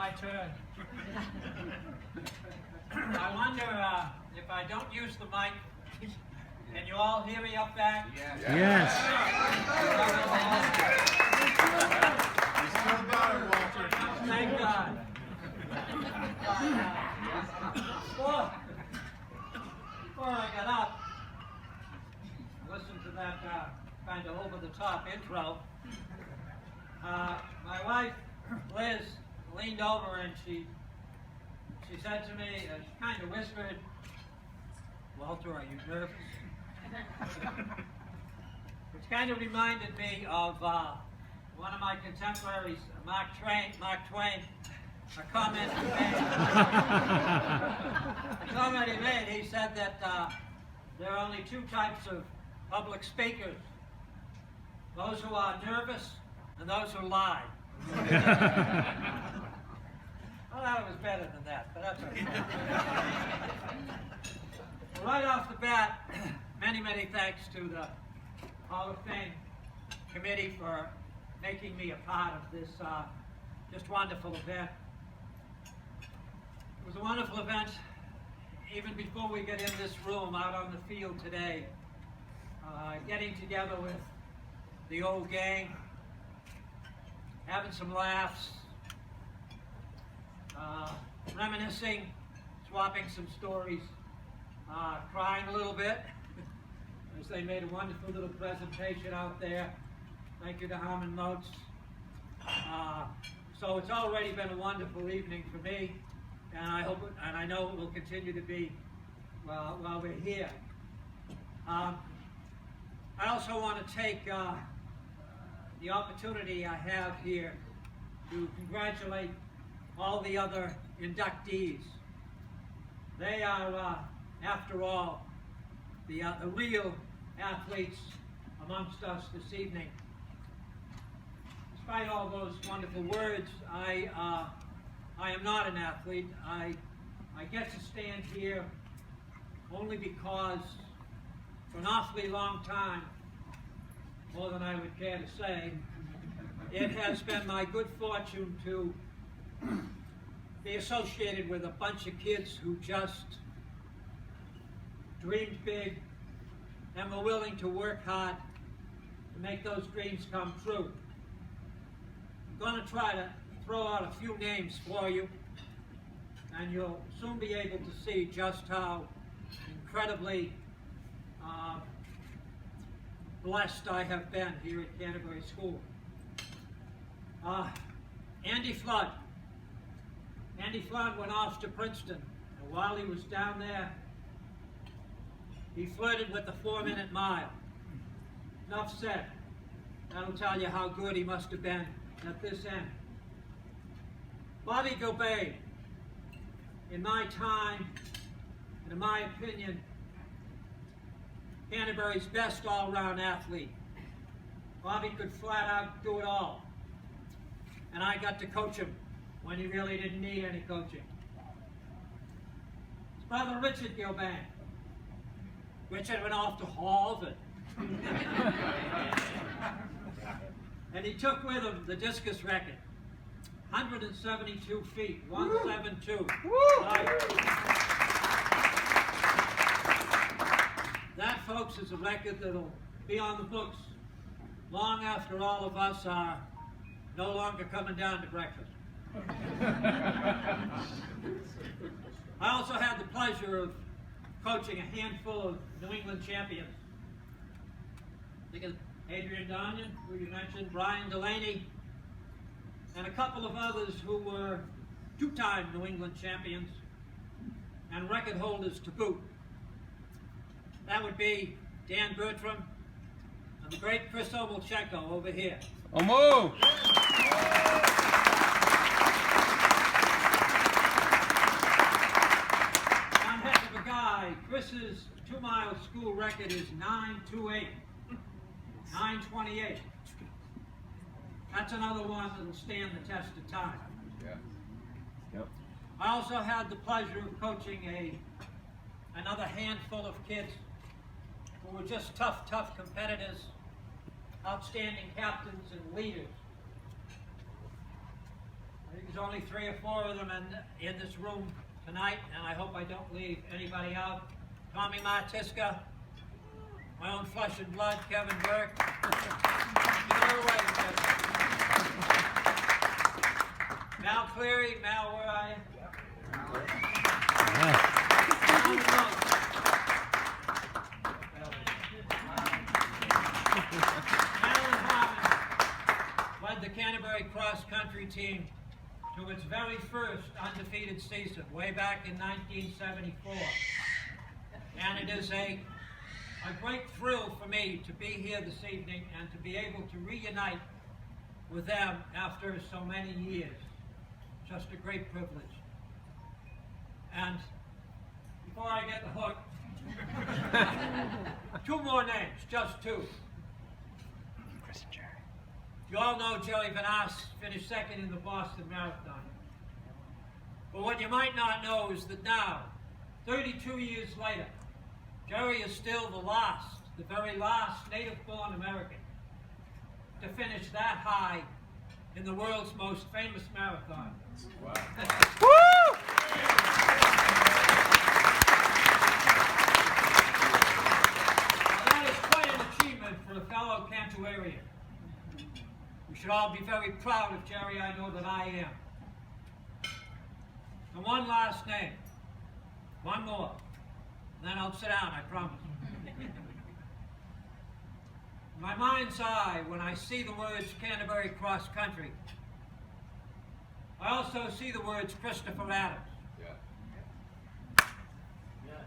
my turn. I wonder if I don't use the mic, can you all hear me up back? Yes. You still got it, Walter. Thank God. Before I got up, listen to that kind of over-the-top intro. My wife, Liz, leaned over and she said to me, she kind of whispered, "Walter, are you nervous?" Which kind of reminded me of one of my contemporaries, Mark Twain, a comment he made. He said that there are only two types of public speakers: those who are nervous and those who lie. I thought it was better than that, but that's okay. Well, right off the bat, many thanks to the Hall of Fame committee for making me a part of this just wonderful event. It was a wonderful event even before we get in this room out on the field today. Getting together with the old gang, having some laughs, reminiscing, swapping some stories, crying a little bit as they made a wonderful little presentation out there. Thank you to Harmon Motes. So it's already been a wonderful evening for me, and I hope and I know it will continue to be while we're here. I also want to take the opportunity I have here to congratulate all the other inductees. They are, after all, the real athletes amongst us this evening. Despite all those wonderful words, I am not an athlete. I get to stand here only because for an awfully long time, more than I would care to say, it has been my good fortune to be associated with a bunch of kids who just dreamed big and were willing to work hard to make those dreams come true. I'm going to try to throw out a few names for you, and you'll soon be able to see just how incredibly blessed I have been here at Canterbury School. Andy Flood. Andy Flood went off to Princeton, and while he was down there, he flirted with the 4-minute mile. Enough said. That'll tell you how good he must have been at this end. Bobby Gilbert, in my time, and in my opinion, Canterbury's best all-round athlete. Bobby could flat out do it all. And I got to coach him when he really didn't need any coaching. His brother Richard Gilbert. Richard went off to Harvard. And he took with him the discus record. 172 feet, 172. That, folks, is a record that'll be on the books long after all of us are no longer coming down to breakfast. I also had the pleasure of coaching a handful of New England champions. Think of Adrian Donyon, who you mentioned, Brian Delaney, and a couple of others who were two-time New England champions and record holders to boot. That would be Dan Bertram and the great Chris Omolchenko over here. Omo! One heck of a guy. Chris's 2-mile school record is 9:28. 9:28. That's another one that'll stand the test of time. Yeah. Yep. I also had the pleasure of coaching another handful of kids who were just tough competitors, outstanding captains and leaders. You can There's only 3 or 4 of them in this room tonight, and I hope I don't leave anybody out. Tommy Martiska, my own flesh and blood, Kevin Burke. Get her away, Kevin. Mal Cleary, Mal, where are you? Alan Harmon led the Canterbury cross-country team to its very first undefeated season, way back in 1974. And it is a great thrill for me to be here this evening and to be able to reunite with them after so many years. Just a great privilege. And before I get the hook, 2 more names, just 2. You all know Jerry Van Ass finished 2nd in the Boston Marathon. But what you might not know is that now, 32 years later, Jerry is still the very last native-born American to finish that high in the world's most famous marathon. Wow. Woo! That is quite an achievement for a fellow Canterburyan. We should all be very proud of Jerry. I know that I am. And one last name. One more. And then I'll sit down, I promise. In my mind's eye, when I see the words Canterbury Cross Country, I also see the words Christopher Adams. Yeah. Yes.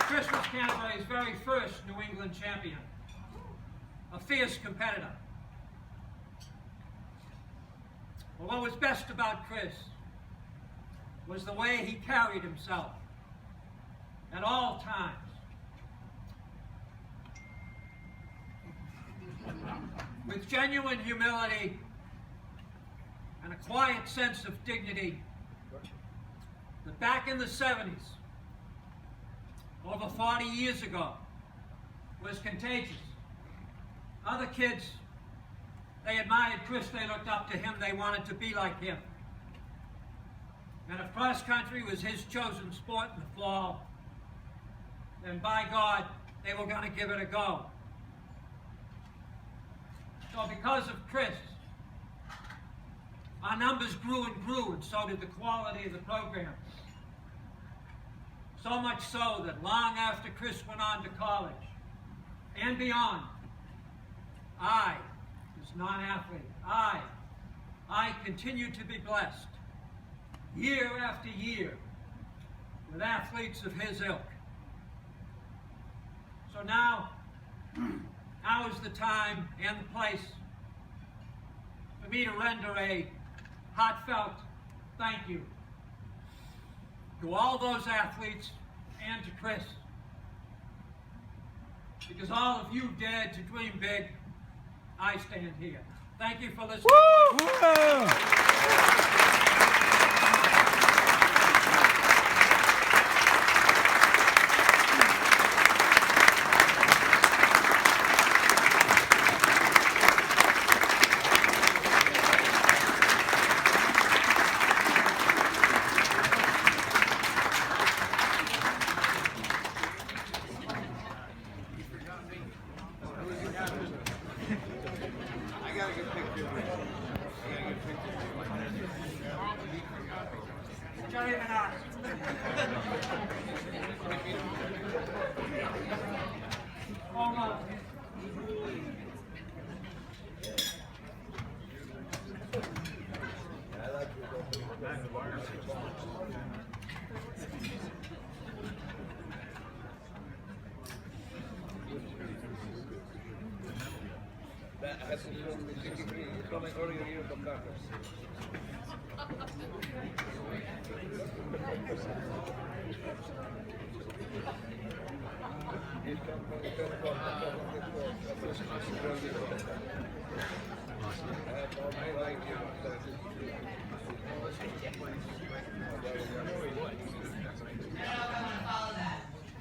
Chris was Canterbury's very first New England champion, a fierce competitor. Well, what was best about Chris was the way he carried himself at all times. With genuine humility and a quiet sense of dignity that back in the 70s, over 40 years ago, was contagious. Other kids, they admired Chris, they looked up to him, they wanted to be like him. And if cross country was his chosen sport in the fall, then by God, they were going to give it a go. So because of Chris, our numbers grew and grew, and so did the quality of the program. So much so that long after Chris went on to college and beyond, I, as non-athlete, I continued to be blessed year after year with athletes of his ilk. So now is the time and the place for me to render a heartfelt thank you to all those athletes and to Chris. Because all of you dared to dream big, I stand here. Thank you for listening. Woo! I gotta get pictures with you. Jerry Van Ass. Hold on. Thank you.